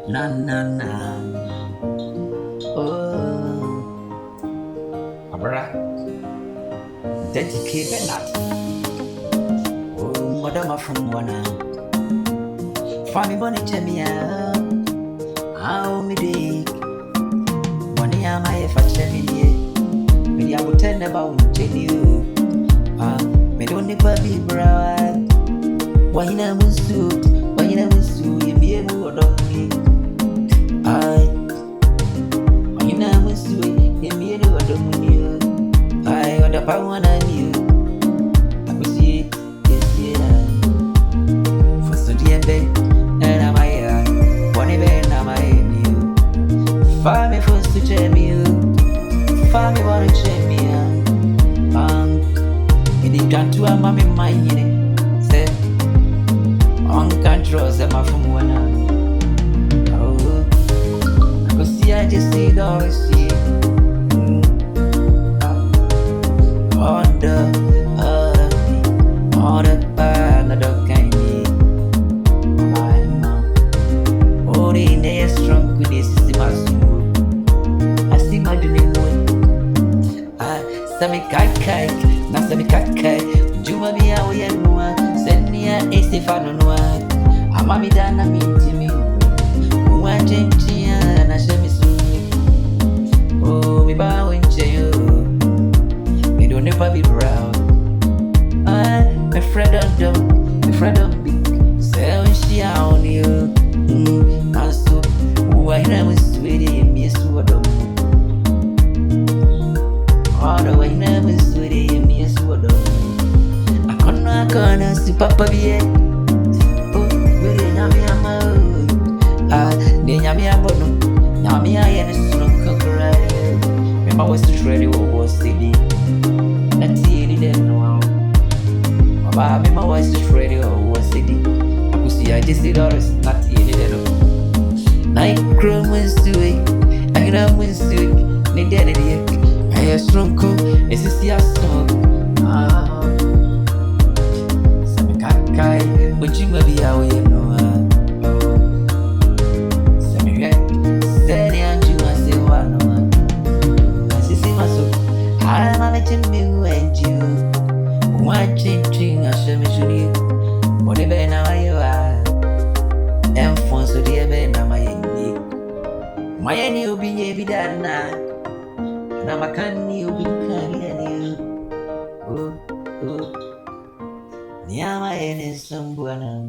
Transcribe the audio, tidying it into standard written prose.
Na na na. Oh, abra. Dedicate Benard. Oh, madam from Wana. Family bonnet chemia. How me dig. Money am I if I chemia. Me I would tell about you. Ah, me don't need baby bra. Why you never suit? Why you never suit? You be able to me. I. Why you never suit? You be able to me. I got the power on you. I could see it. Yes, yeah. For so dear bed, and I'm here. One event, I'm here. Family first to check me. Family want to check me. In the country, I'm in my unit. Say, on control, say my from one. Oh, I could see, I just see the see. On the bag, I don't kind of. Oh, the near strong with this is my soul. I see my dream. Sami kakai, na sami kakai. Juma biya oya nuwa, senia estifano nuwa. Amami dana mintimi, uwa chenchia na shemisu. Oh, mi ba wenche yo, me don't never be proud. My friend don't, my friend don't be. Say when she on you, and so why na we sweetie me so don't. All the way now is sweetie and me as well. I can't see Papa be. Oh, really, Yammy, Yammy, Yammy, I am a strong cooker. Remember, was to ready or was silly. That's it, then no. About me, my voice is ready or was silly. I could see I just did all this, not it. Night chrome was doing, I know was doing, the daddy. I am strong, it's a sea song. Ah, some kakai, but you may be away, no. Some red, steady and you must say one. I see my soul. I'm a making me and you. Watching, I shall me show you. Whatever now you are. And for so dear, Ben, I'm my any will be a bit that night. Na makani ubikani oh oh nyama ene sambwana